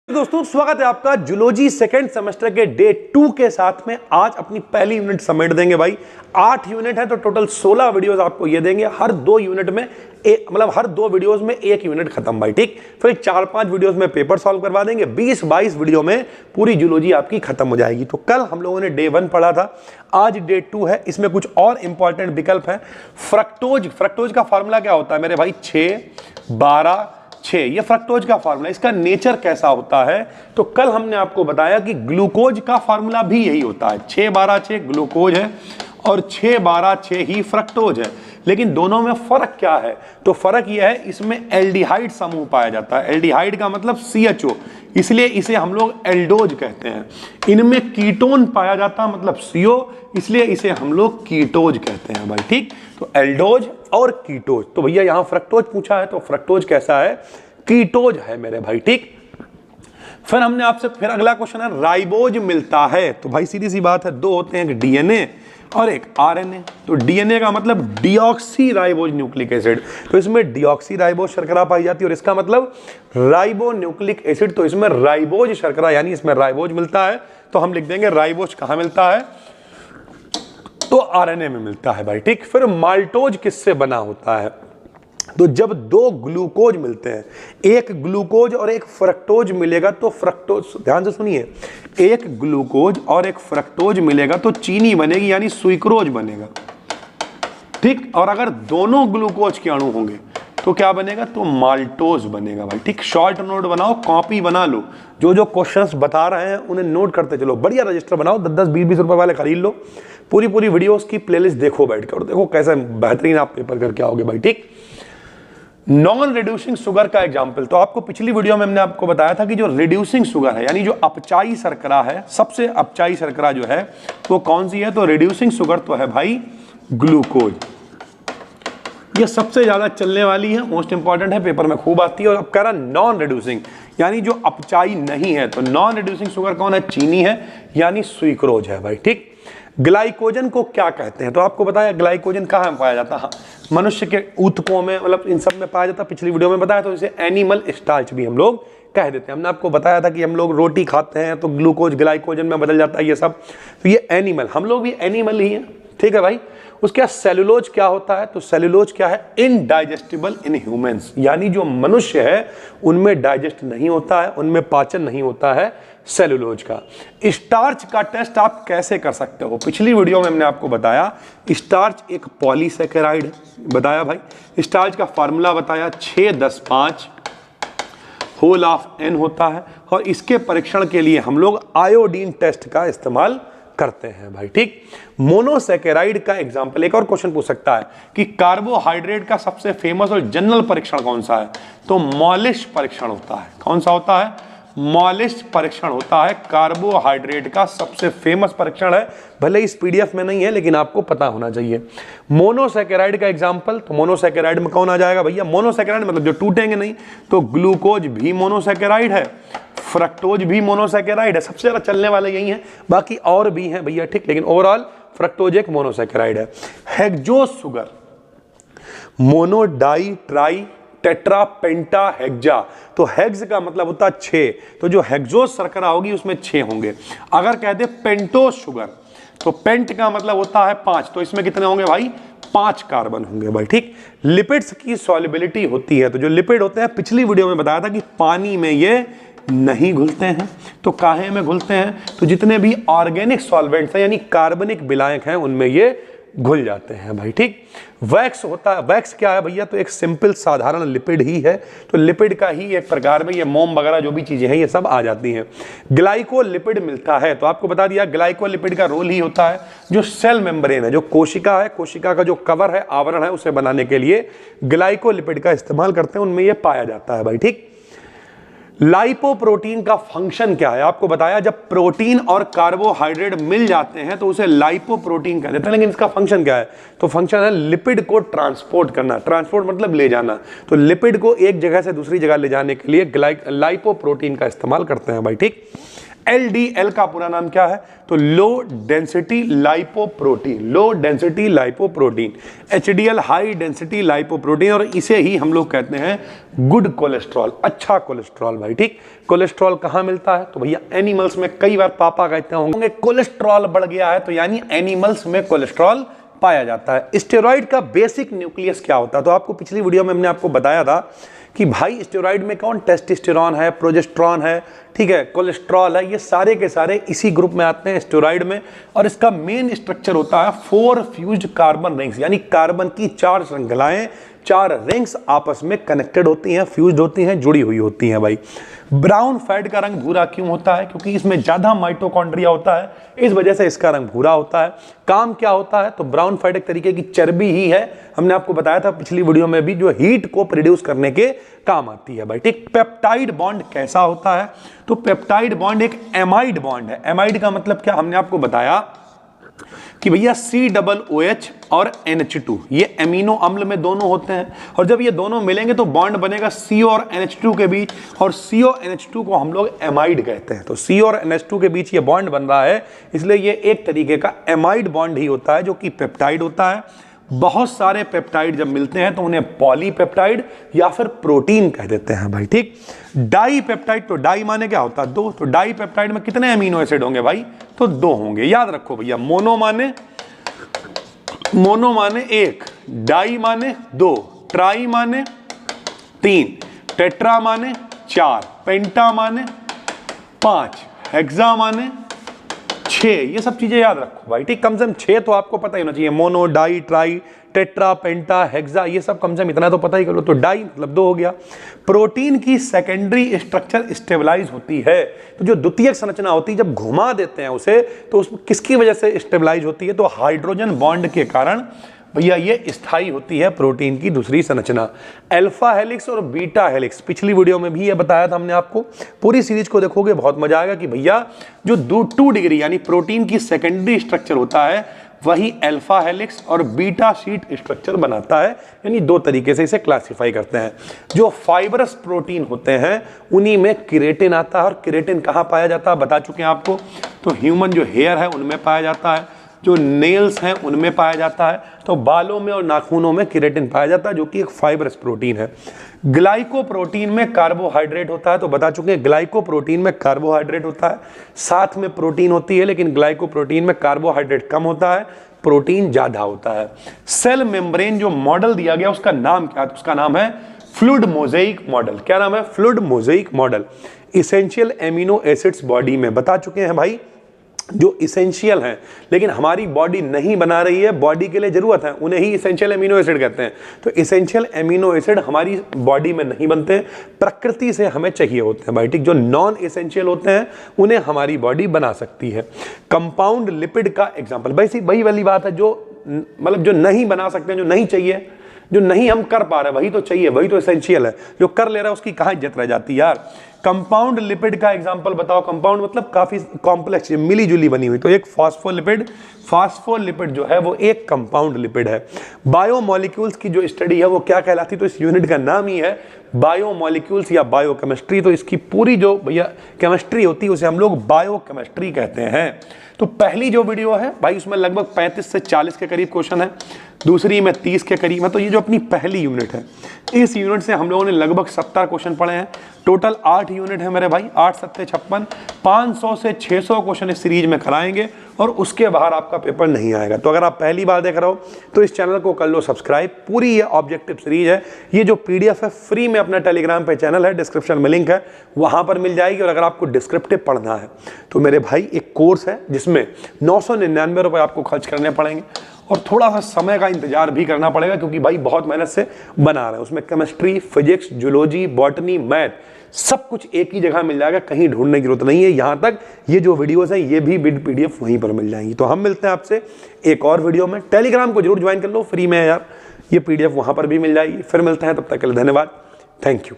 दोस्तों स्वागत है आपका जूलॉजी सेकंड सेमेस्टर के डे 2 के साथ में। आज अपनी पहली यूनिट समेट देंगे भाई। 8 यूनिट है तो टोटल 16 वीडियोस आपको ये देंगे। हर 2 यूनिट में हर 2 वीडियोस में 1 यूनिट खत्म भाई, ठीक। फिर 4-5 वीडियोस में पेपर सॉल्व करवा देंगे। 20-22 वीडियो में पूरी जूलॉजी आपकी खत्म हो जाएगी। तो कल हम लोगों ने डे 1 पढ़ा था, आज डे 2 है। इसमें कुछ और इंपॉर्टेंट विकल्प है। फ्रक्टोज का फॉर्मूला क्या होता है मेरे भाई? 6, 12, 6। ये फ्रक्टोज का फार्मूला, इसका नेचर कैसा होता है? तो कल हमने आपको बताया कि ग्लूकोज का फार्मूला भी यही होता है। 6, 12, 6 ग्लूकोज है और 6, 12, 6 ही फ्रक्टोज है। लेकिन दोनों में फर्क क्या है? तो फर्क यह है, इसमें एल्डिहाइड समूह पाया जाता है। एल्डिहाइड का मतलब CHO, इसलिए इसे हम लोग एल्डोज कहते हैं। इनमें कीटोन पाया जाता है मतलब CO, इसलिए इसे हम लोग कीटोज कहते हैं भाई, ठीक। तो एल्डोज और कीटोज। तो भैया यहां फ्रक्टोज पूछा है तो फ्रक्टोज कैसा है? कीटोज है मेरे भाई, ठीक। फिर हमने आपसे फिर अगला क्वेश्चन है, राइबोज मिलता है। तो भाई सीधी सी बात है, 2 होते हैं, एक DNA और एक RNA। तो DNA का मतलब डीऑक्सी राइबोज न्यूक्लिक एसिड, तो इसमें डीऑक्सी राइबोज शर्करा पाई जाती है और इसका मतलब राइबो न्यूक्लिक एसिड। तो इसमें राइबोज शर्करा यानी इसमें राइबोज मिलता है। तो हम लिख देंगे राइबोज कहां मिलता है? तो RNA में मिलता है भाई, ठीक। फिर माल्टोज किससे बना होता है? तो जब 2 ग्लूकोज मिलते हैं, एक ग्लूकोज और एक फ्रक्टोज मिलेगा तो फ्रक्टोज, ध्यान से सुनिए, एक ग्लूकोज और एक फ्रक्टोज मिलेगा तो चीनी बनेगी यानी सुइक्रोज बनेगा, ठीक। और अगर दोनों ग्लूकोज के अणु होंगे तो क्या बनेगा? तो माल्टोज बनेगा भाई, ठीक। शॉर्ट नोट बनाओ, कॉपी बना लो, जो क्वेश्चंस बता रहे हैं उन्हें नोट करते चलो। बढ़िया रजिस्टर बनाओ, 10-10, 20-20 रुपए वाले खरीद लो। पूरी वीडियोस की प्लेलिस्ट देखो बैठ कर, देखो कैसे बेहतरीन आप पेपर करके आओगे भाई, ठीक। नॉन रिड्यूसिंग शुगर का एग्जाम्पल, तो आपको पिछली वीडियो में हमने आपको बताया था कि जो रिड्यूसिंग शुगर है यानी जो अपचाई शर्करा है, सबसे अपचाई शर्करा जो है वो कौन सी है? तो रिड्यूसिंग शुगर तो है भाई ग्लूकोज। ये सबसे ज्यादा चलने वाली है, मोस्ट इंपॉर्टेंट है, पेपर में खूब आती है। और अब कह रहा नॉन रिड्यूसिंग यानी जो अपचाई नहीं है, तो नॉन रिड्यूसिंग शुगर कौन है? चीनी है यानी सुइक्रोज है भाई, ठीक। ग्लाइकोजन को क्या कहते हैं? तो आपको बताया ग्लाइकोजन कहाँ पाया जाता है? मनुष्य के ऊतकों में, मतलब इन सब में पाया जाता है। पिछली वीडियो में बताया तो इसे एनिमल स्टार्च भी हम लोग कह देते हैं। हमने आपको बताया था कि हम लोग रोटी खाते हैं तो ग्लूकोज ग्लाइकोजन में बदल जाता है, ये सब। तो ये एनिमल, हम लोग भी एनिमल ही हैं, ठीक है भाई। उसके बाद सेलुलोज क्या होता है? तो सेलुलोज क्या है? इनडाइजेस्टिबल इन ह्यूमंस, यानी जो मनुष्य है उनमें डाइजेस्ट नहीं होता है, उनमें पाचन नहीं होता है सेलुलोज का। स्टार्च का टेस्ट आप कैसे कर सकते हो? पिछली वीडियो में हमने आपको बताया स्टार्च एक पॉलीसैकेराइड है, बताया भाई। स्टार्च का फार्मूला बताया 6-10-5 होल ऑफ n होता है। और इसके परीक्षण के लिए हम लोग आयोडीन टेस्ट का इस्तेमाल करते हैं भाई, ठीक। मोनोसैकेराइड का एग्जांपल, एक और क्वेश्चन पूछ सकता है कि कार्बोहाइड्रेट का सबसे फेमस और जनरल परीक्षण कौन सा है? तो मॉलिश परीक्षण होता है। कौन सा होता है? मॉलिश परीक्षण होता है। कार्बोहाइड्रेट का सबसे फेमस परीक्षण है, भले इस PDF में नहीं है लेकिन आपको पता होना चाहिए। मोनोसैकेराइड का एग्जांपल, तो मोनोसैकेराइड में कौन आ जाएगा भैया? मोनोसैकेराइड मतलब जो टूटेंगे नहीं, तो ग्लूकोज भी मोनोसैकेराइड है, फ्रक्टोज भी मोनोसैकेराइड है। सबसे ज्यादा चलने वाले यही हैं, बाकी और भी हैं भैया, ठीक। लेकिन ओवरऑल फ्रक्टोज एक मोनोसैकेराइड है। Hexose sugar, mono, di, tri, tetra, penta, hexa. तो हेक्स का मतलब होता है 6, तो जो हेक्सोज शर्करा होगी उसमें 6 होंगे। अगर कहते पेंटोज शुगर, तो पेंट का मतलब होता है 5, तो इसमें कितने होंगे भाई? 5 कार्बन होंगे भाई, ठीक। लिपिड्स की सॉल्युबिलिटी होती है, तो जो लिपिड होते हैं पिछली वीडियो में बताया था कि पानी में ये नहीं घुलते हैं। तो काहे में घुलते हैं? तो जितने भी ऑर्गेनिक सॉल्वेंट्स हैं यानी कार्बनिक विलायक हैं उनमें ये घुल जाते हैं भाई, ठीक। वैक्स होता है, वैक्स क्या है भैया? तो एक सिंपल साधारण लिपिड ही है। तो लिपिड का ही एक प्रकार में ये मोम वगैरह जो भी चीजें हैं ये सब आ जाती हैं। ग्लाइकोलिपिड मिलता है, तो आपको बता दिया ग्लाइकोलिपिड का रोल ही होता है जो सेल मेम्ब्रेन है, जो कोशिका है, कोशिका का जो कवर है, आवरण है, उसे बनाने के लिए ग्लाइकोलिपिड का इस्तेमाल करते हैं, उनमें ये पाया जाता है भाई, ठीक। लाइपोप्रोटीन का फंक्शन क्या है? आपको बताया जब प्रोटीन और कार्बोहाइड्रेट मिल जाते हैं तो उसे लाइपोप्रोटीन कहते हैं। लेकिन इसका फंक्शन क्या है? तो फंक्शन है लिपिड को ट्रांसपोर्ट करना। ट्रांसपोर्ट मतलब ले जाना। तो लिपिड को एक जगह से दूसरी जगह ले जाने के लिए लाइपोप्रोटीन का इस्तेमाल करते हैं भाई, ठीक। LDL का पूरा नाम क्या है? तो low density lipoprotein, low density lipoprotein. HDL high density lipoprotein, और इसे ही हम लोग कहते हैं गुड कोलेस्ट्रॉल, अच्छा कोलेस्ट्रॉल भाई। भाई, ठीक। कोलेस्ट्रॉल कहाँ मिलता है? तो भैया एनिमल्स में। कई बार पापा कहते होंगे कोलेस्ट्रॉल बढ़ गया है, तो यानी एनिमल्स में कोलेस्ट्रॉल पाया जाता है। स्टेरॉइड का बेसिक न्यूक्लियस क्या होता है? तो आपको पिछली वीडियो में हमने आपको बताया था कि भाई स्टेरॉइड में कौन, टेस्टोस्टेरोन है, प्रोजेस्टेरॉन है, ठीक है, कोलेस्ट्रॉल है, ये सारे के सारे इसी ग्रुप में आते हैं स्टेरॉइड में। और इसका मेन स्ट्रक्चर होता है 4 फ्यूज्ड कार्बन रिंग्स, यानी कार्बन की 4 श्रृंखलाएं, 4 रिंग्स आपस में कनेक्टेड होती हैं, फ्यूज्ड होती हैं, जुड़ी हुई होती हैं भाई। ब्राउन फैट का रंग भूरा क्यों होता है? क्योंकि इसमें ज्यादा माइटोकॉन्ड्रिया होता है, इस वजह से इसका रंग भूरा होता है। काम क्या होता है? तो ब्राउन फैट एक तरीके की चर्बी ही है, हमने आपको बताया था पिछली वीडियो में भी, जो हीट को प्रोड्यूस करने के काम आती है भाई, ठीक। पेप्टाइड बॉन्ड कैसा होता है? तो पेप्टाइड बॉन्ड एक एमाइड बॉन्ड है। एमाइड का मतलब क्या? हमने आपको बताया कि भैया COOH और NH2 ये एमिनो अम्ल में दोनों होते हैं, और जब ये दोनों मिलेंगे तो बॉन्ड बनेगा CO और NH2 के बीच, और CONH2 को हम लोग एमाइड कहते हैं। तो CO और NH2 के बीच ये बॉन्ड बन रहा है, इसलिए ये एक तरीके का एमाइड बॉन्ड ही होता है, जो कि पेप्टाइड होता है। बहुत सारे पेप्टाइड जब मिलते हैं तो उन्हें पॉलीपेप्टाइड या फिर प्रोटीन कह देते हैं भाई, ठीक। डाई पेप्टाइड, तो डाई माने क्या होता है? 2। तो डाई पेप्टाइड में कितने अमीनो एसिड होंगे भाई? तो 2 होंगे, याद रखो भैया। मोनो माने 1, डाई माने 2, ट्राई माने 3, टेट्रा माने 4, पेंटा माने 5, हेक्सा माने 6। ये सब चीजें याद रखो भाई, ठीक। कम से कम 6 तो आपको पता ही होना चाहिए। Mono, di, tri, tetra, penta, hexa, ये सब कम से कम इतना तो पता ही कर लो। तो डाई मतलब 2 हो गया। प्रोटीन की सेकेंडरी स्ट्रक्चर स्टेबलाइज होती है, तो जो द्वितीयक संरचना होती है जब घुमा देते हैं उसे, तो उस किसकी वजह से स्टेबलाइज होती है? तो हाइड्रोजन बॉन्ड के कारण भैया ये स्थायी होती है प्रोटीन की दूसरी संरचना। अल्फा हेलिक्स और बीटा हेलिक्स, पिछली वीडियो में भी ये बताया था हमने आपको। पूरी सीरीज को देखोगे बहुत मजा आएगा कि भैया जो 2 डिग्री यानी प्रोटीन की सेकेंडरी स्ट्रक्चर होता है, वही अल्फा हेलिक्स और बीटा शीट स्ट्रक्चर बनाता है, यानी 2 तरीके से इसे क्लासिफाई करते हैं। जो फाइबरस प्रोटीन होते हैं उन्हीं में केराटिन आता है, और केराटिन कहाँ पाया जाता है बता चुके हैं आपको। तो ह्यूमन जो हेयर है उनमें पाया जाता है, जो नेल्स हैं उनमें पाया जाता है, तो बालों में और नाखूनों में केराटिन पाया जाता है, जो कि एक फाइबरस प्रोटीन है। ग्लाइकोप्रोटीन में कार्बोहाइड्रेट होता है, तो बता चुके हैं ग्लाइकोप्रोटीन में कार्बोहाइड्रेट होता है, साथ में प्रोटीन होती है, लेकिन ग्लाइकोप्रोटीन में कार्बोहाइड्रेट कम होता है, प्रोटीन ज्यादा होता है। सेल मेम्ब्रेन जो मॉडल दिया गया उसका नाम क्या है? उसका नाम है फ्लूइड मोज़ेइक मॉडल। क्या नाम है? Fluid mosaic model. Essential amino acids body में बता चुके हैं भाई, जो इसेंशियल हैं लेकिन हमारी बॉडी नहीं बना रही है, बॉडी के लिए जरूरत है, उन्हें ही इसेंशियल एमिनो एसिड कहते हैं। तो इसेंशियल एमिनो एसिड हमारी बॉडी में नहीं बनते, प्रकृति से हमें चाहिए होते हैं भाई, ठीक। जो नॉन इसेंशियल होते हैं उन्हें हमारी बॉडी बना सकती है। कंपाउंड लिपिड का एग्जाम्पल, वही वाली बात है, जो मतलब जो नहीं बना सकते, जो नहीं चाहिए, जो नहीं हम कर पा रहे वही तो चाहिए, वही तो एसेंशियल है। जो कर ले रहा है उसकी कहाँ इज्जत रह जाती है यार। कंपाउंड लिपिड का एग्जांपल बताओ। कंपाउंड मतलब काफी कॉम्प्लेक्स, मिली जुली बनी हुई। तो एक फास्फोलिपिड जो है वो एक कंपाउंड लिपिड है। बायोमोलिक्यूल्स की जो स्टडी है वो क्या कहलाती है? तो इस यूनिट का नाम ही है बायोमोलिक्यूल्स या बायोकेमिस्ट्री। तो इसकी पूरी जो भैया केमिस्ट्री होती है उसे हम लोग बायोकेमिस्ट्री कहते हैं। तो पहली जो वीडियो है भाई उसमें लगभग 35 से 40 के करीब क्वेश्चन है, दूसरी में 30 के करीब है। तो ये जो अपनी पहली यूनिट है, इस यूनिट से हम लोगों ने लगभग 70 क्वेश्चन पढ़े हैं। टोटल 8 यूनिट है मेरे भाई, 8 7 56, 500 से 600 क्वेश्चन इस सीरीज में कराएंगे और उसके बाहर आपका पेपर नहीं आएगा। तो अगर आप पहली बार देख रहे हो तो इस चैनल को कर लो सब्सक्राइब। पूरी ये ऑब्जेक्टिव सीरीज है, ये जो पीडीएफ है फ्री में अपना टेलीग्राम पे चैनल है, डिस्क्रिप्शन में लिंक है, वहां पर मिल जाएगी। और अगर आपको डिस्क्रिप्टिव पढ़ना है तो मेरे भाई एक कोर्स है जिसमें 999 रुपये आपको खर्च करने पड़ेंगे और थोड़ा सा समय का इंतजार भी करना पड़ेगा, क्योंकि भाई बहुत मेहनत से बना रहे हैं। उसमें chemistry, physics, zoology, botany, math सब कुछ एक ही जगह मिल जाएगा, कहीं ढूंढने की जरूरत नहीं है। यहाँ तक ये जो वीडियोस हैं ये भी विद पीडीएफ वहीं पर मिल जाएंगी। तो हम मिलते हैं आपसे एक और वीडियो में। टेलीग्राम को जरूर ज्वाइन कर लो, फ्री में है यार, ये पीडीएफ वहाँ पर भी मिल जाएगी। फिर मिलते हैं, तब तक के लिए धन्यवाद, थैंक यू।